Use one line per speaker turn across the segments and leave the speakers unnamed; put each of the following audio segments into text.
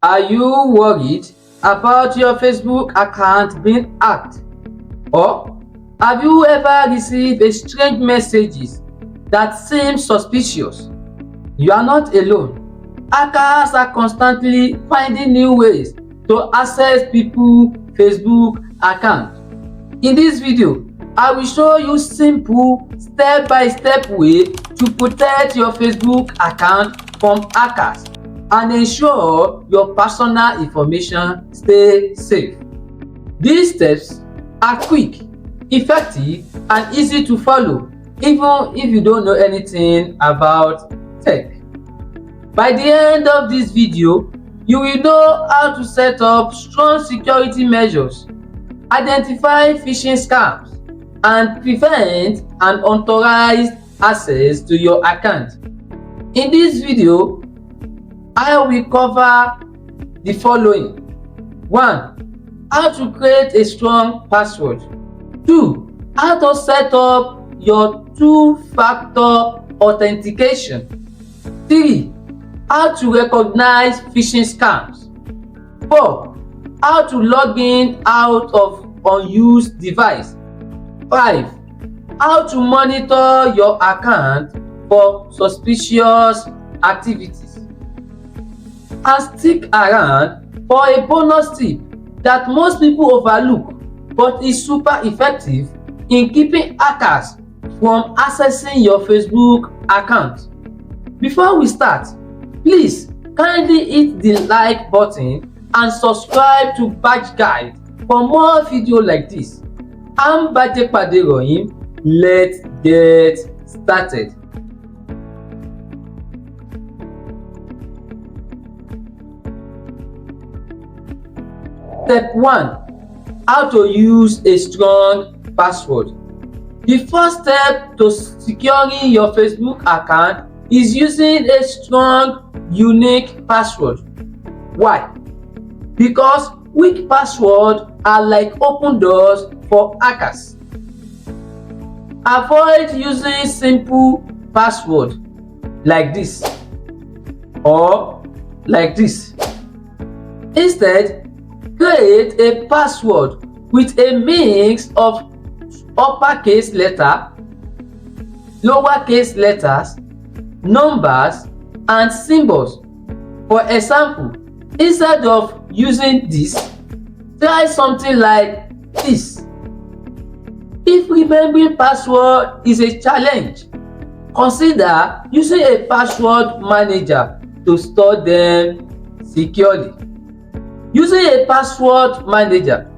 Are you worried about your Facebook account being hacked? Or have you ever received a strange messages that seem suspicious? You are not alone. Hackers are constantly finding new ways to access people's Facebook account. In this video, I will show you simple step-by-step way to protect your Facebook account from hackers and ensure your personal information stay safe. These steps are quick, effective and easy to follow even if you don't know anything about tech. By the end of this video, you will know how to set up strong security measures, identify phishing scams, and prevent unauthorized access to your account. In this video, I will cover the following. 1. How to create a strong password. 2. How to set up your two-factor authentication. 3. How to recognize phishing scams. 4. How to log in out of unused device. 5. How to monitor your account for suspicious activities. And stick around for a bonus tip that most people overlook but is super effective in keeping hackers from accessing your Facebook account. Before we start, please kindly hit the like button and subscribe to Badge Guide for more videos like this. I'm Badje Paderohim. Let's get started. Step 1. How to use a strong password. The first step to securing your Facebook account is using a strong, unique password. Why? Because weak passwords are like open doors for hackers. Avoid using simple password like this or like this. Instead, create a password with a mix of uppercase letter, lowercase letters, numbers and symbols. For example, instead of using this, try something like this. If remembering password is a challenge, consider using a password manager to store them securely. Using a password manager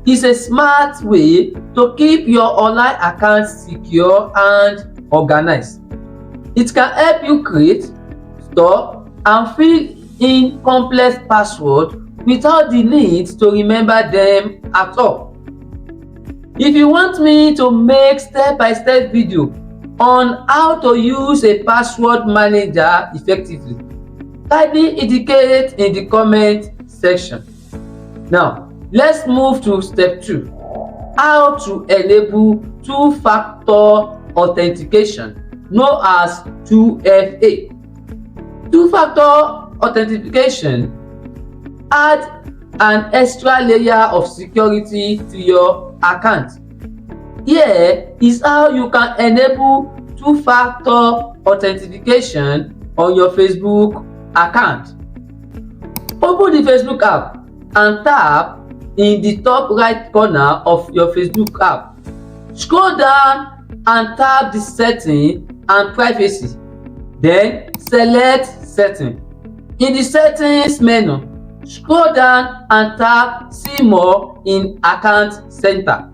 is a smart way to keep your online account secure and organized. It can help you create, store, and fill in complex passwords without the need to remember them at all. If you want me to make step-by-step video on how to use a password manager effectively, kindly indicate in the comment section. Now, let's move to step 2. How to enable two-factor authentication, known as 2FA. Two-factor authentication adds an extra layer of security to your account. Here is how you can enable two-factor authentication on your Facebook account. Open the Facebook app and tap in the top right corner of your Facebook app. Scroll down and tap the setting and privacy. Then select setting. In the settings menu, scroll down and tap see more in account center.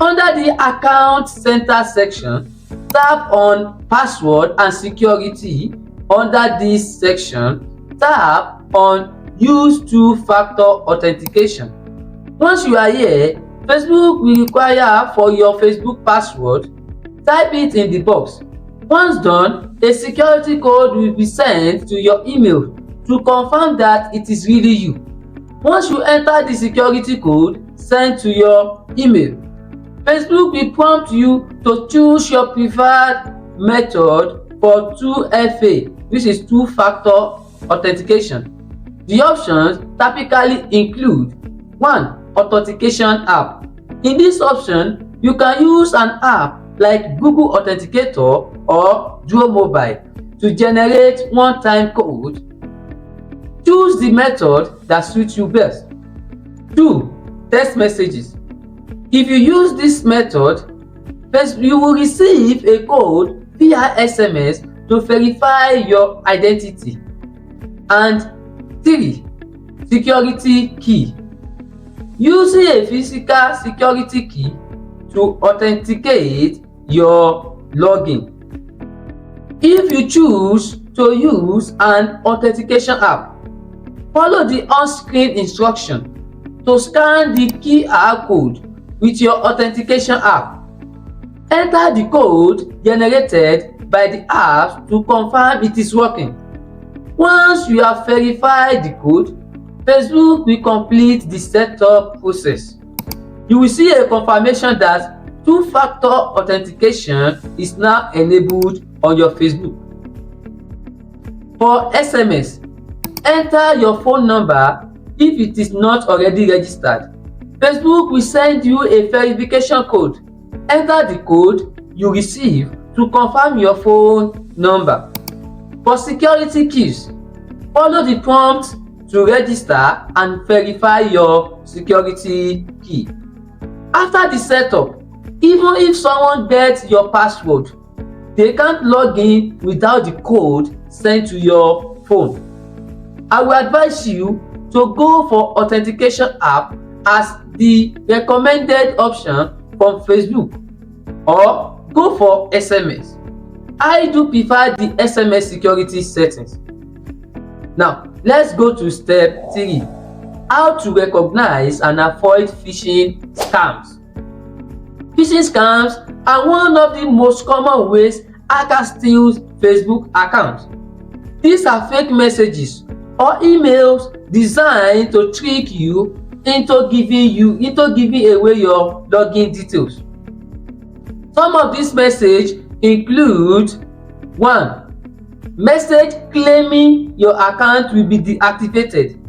Under the account center section, tap on password and security. Under this section, tap on use two-factor authentication. Once you are here, Facebook will require for your Facebook password. Type it in the box. Once done, a security code will be sent to your email to confirm that it is really you. Once you enter the security code sent to your email, Facebook will prompt you to choose your preferred method for 2FA, which is two-factor authentication. The options typically include 1. Authentication app. In this option, you can use an app like Google Authenticator or Duo Mobile to generate one-time code. Choose the method that suits you best. 2. Text messages. If you use this method, you will receive a code via SMS to verify your identity. And 3. Security key. Using a physical security key to authenticate your login. If you choose to use an authentication app, follow the on-screen instruction to scan the QR code with your authentication app. Enter the code generated by the app to confirm it is working. Once you have verified the code, Facebook will complete the setup process. You will see a confirmation that two-factor authentication is now enabled on your Facebook. For SMS, enter your phone number if it is not already registered. Facebook will send you a verification code. Enter the code you receive to confirm your phone number. For security keys, follow the prompt to register and verify your security key. After the setup, even if someone gets your password, they can't log in without the code sent to your phone. I will advise you to go for authentication app as the recommended option from Facebook, or go for SMS. I do prefer the SMS security settings. Now, let's go to step 3. How to recognize and avoid phishing scams. Phishing scams are one of the most common ways hackers steal Facebook accounts. These are fake messages or emails designed to trick you into giving away your login details. Some of these messages include 1. Message claiming your account will be deactivated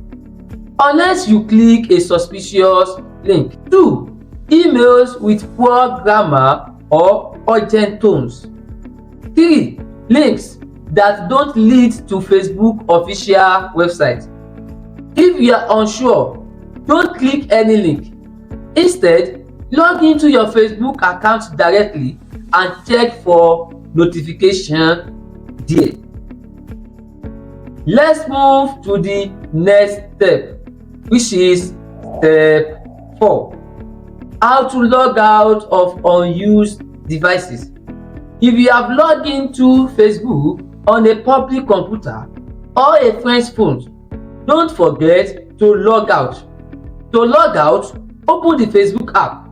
unless you click a suspicious link. 2. Emails with poor grammar or urgent tones. 3. Links that don't lead to Facebook official website. If you are unsure, don't click any link. Instead, log into your Facebook account directly and check for notification there. Let's move to the next step, which is step 4. How to log out of unused devices. If you have logged into Facebook on a public computer or a friend's phone, don't forget to log out. To log out, open the Facebook app.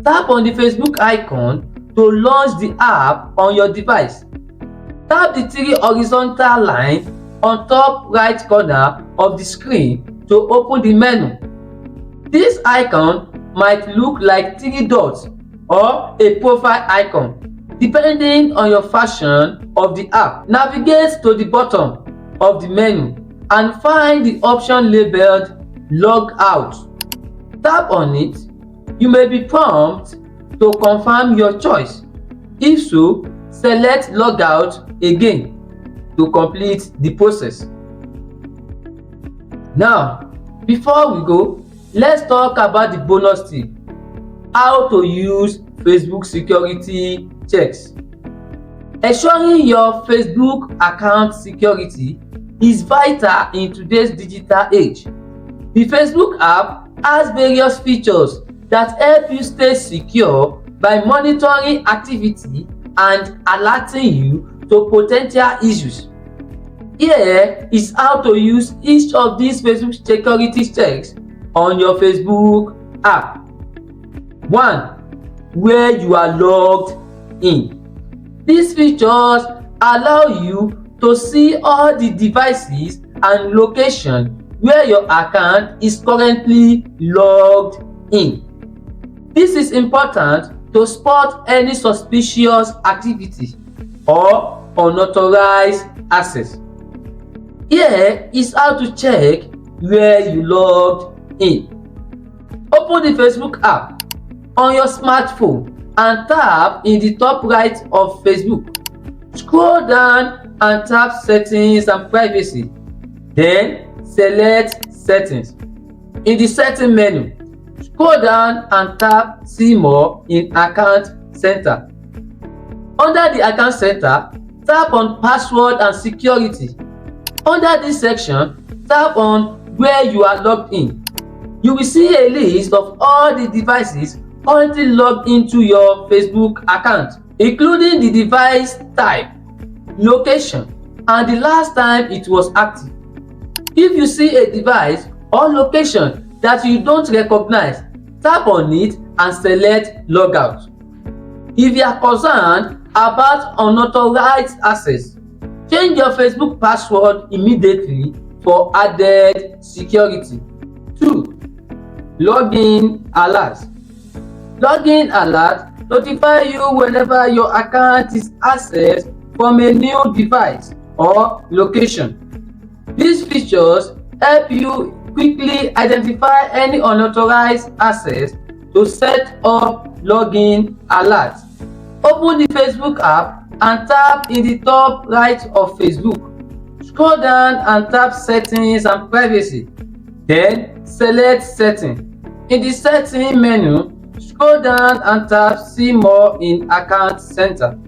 Tap on the Facebook icon to launch the app on your device. Tap the 3 horizontal lines on top right corner of the screen to open the menu. This icon might look like 3 dots or a profile icon, depending on your version of the app. Navigate to the bottom of the menu and find the option labeled Log Out. Tap on it. You may be prompted to confirm your choice. If so, select Log Out again to complete the process. Now, before we go, let's talk about the bonus tip: how to use Facebook security checks. Ensuring your Facebook account security is vital in today's digital age. The Facebook app has various features that help you stay secure by monitoring activity and alerting you to potential issues. Here is how to use each of these Facebook security checks on your Facebook app. 1. Where you are logged in. These features allow you to see all the devices and locations where your account is currently logged in. This is important to spot any suspicious activity or unauthorized access. Here is how to check where you logged in. Open the Facebook app on your smartphone and tap in the top right of Facebook. Scroll down and tap Settings and Privacy. Then select Settings. In the Setting menu, scroll down and tap See More in Account Center. Under the Account Center, tap on Password and Security. Under this section, tap on Where you are logged in. You will see a list of all the devices currently logged into your Facebook account, including the device type, location, and the last time it was active. If you see a device or location that you don't recognize, tap on it and select Logout. If you are concerned about unauthorized access, change your Facebook password immediately for added security. 2. Login alert. Login alert notify you whenever your account is accessed from a new device or location. These features help you quickly identify any unauthorized access to set up login alerts. Open the Facebook app and tap in the top right of Facebook. Scroll down and tap Settings and Privacy. Then select Settings. In the Settings menu, scroll down and tap See More in Account Center.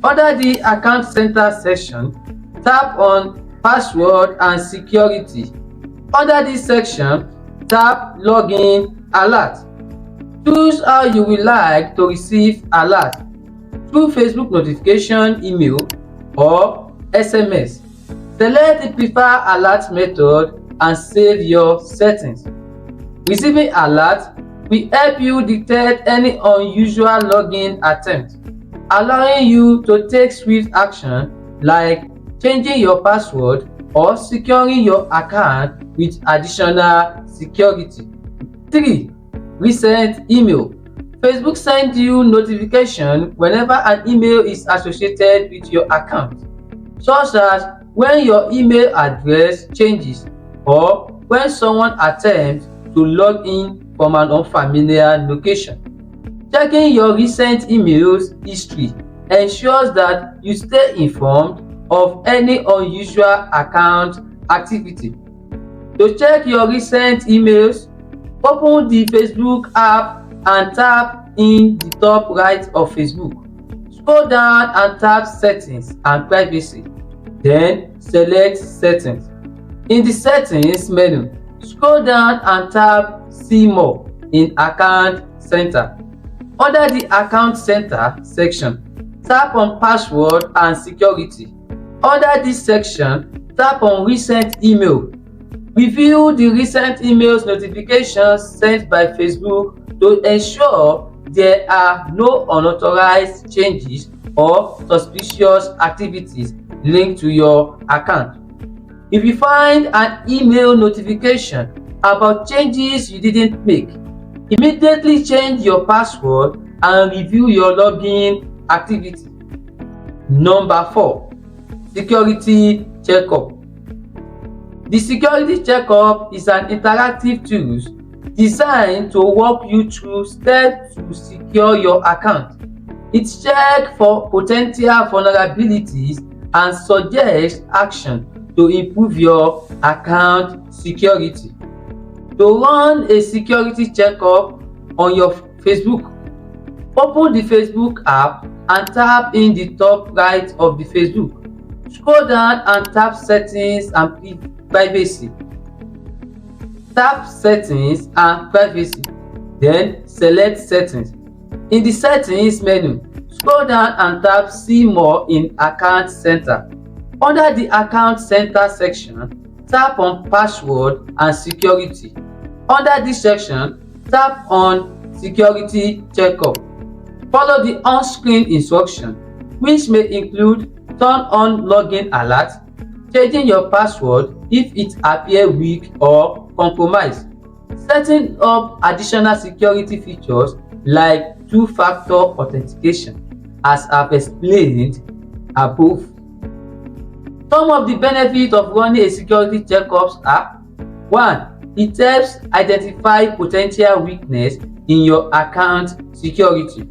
Under the Account Center section, tap on Password and Security. Under this section, tap Login Alert. Choose how you would like to receive alert: through Facebook notification, email, or SMS. Select the preferred alert method and save your settings. Receiving alert will help you detect any unusual login attempt, allowing you to take swift action like changing your password or securing your account with additional security. 3. Recent email. Facebook sends you notification whenever an email is associated with your account, such as when your email address changes or when someone attempts to log in from an unfamiliar location. Checking your recent emails history ensures that you stay informed of any unusual account activity. To check your recent emails, open the Facebook app and tap in the top right of Facebook. Scroll down and tap Settings and Privacy. Then select Settings. In the Settings menu, scroll down and tap See More in Account Center. Under the Account Center section, tap on Password and Security. Under this section, tap on Recent Email. Review the recent emails notifications sent by Facebook to ensure there are no unauthorized changes or suspicious activities linked to your account. If you find an email notification about changes you didn't make, immediately change your password and review your login activity. Number 4. Security Checkup. The Security Checkup is an interactive tool designed to walk you through steps to secure your account. It checks for potential vulnerabilities and suggests action to improve your account security. To run a security checkup on your Facebook, open the Facebook app and tap in the top right of the Facebook. Scroll down and tap Settings and Privacy. Tap Settings and Privacy, then select Settings. In the Settings menu, scroll down and tap See More in Account Center. Under the Account Center section, tap on Password and Security. Under this section, tap on Security Checkup. Follow the on-screen instructions, which may include turn on login alert, changing your password if it appears weak or compromised, setting up additional security features like Two-Factor Authentication, as I've explained above. Some of the benefits of running a security checkup are 1. It helps identify potential weakness in your account security.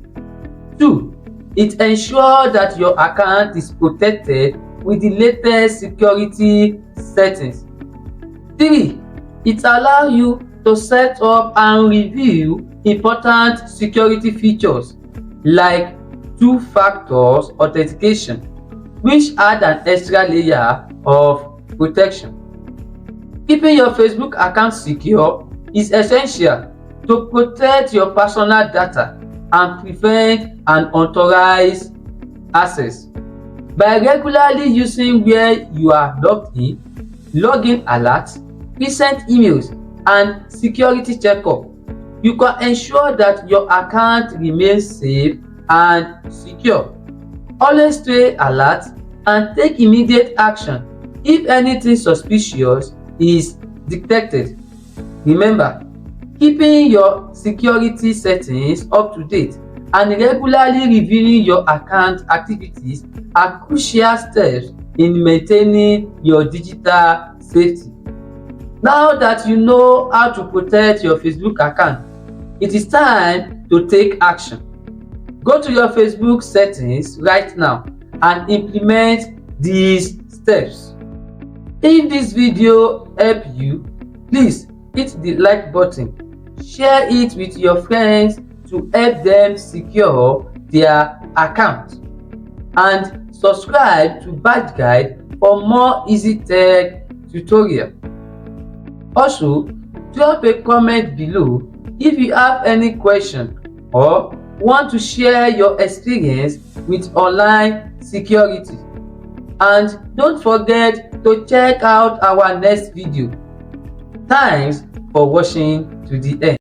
2. It ensures that your account is protected with the latest security settings. 3. It allows you to set up and review important security features like Two-Factor Authentication, which add an extra layer of protection. Keeping your Facebook account secure is essential to protect your personal data and prevent unauthorized access. By regularly using where you are logged in, login alerts, recent emails, and security checkup, you can ensure that your account remains safe and secure. Always stay alert and take immediate action if anything suspicious is detected. Remember, keeping your security settings up to date and regularly reviewing your account activities are crucial steps in maintaining your digital safety. Now that you know how to protect your Facebook account, it is time to take action. Go to your Facebook settings right now and implement these steps. If this video helped you, please hit the like button, share it with your friends to help them secure their account, and subscribe to Bad Guide for more easy tech tutorial. Also, drop a comment below if you have any question or want to share your experience with online security. And don't forget to check out our next video. Thanks for watching to the end.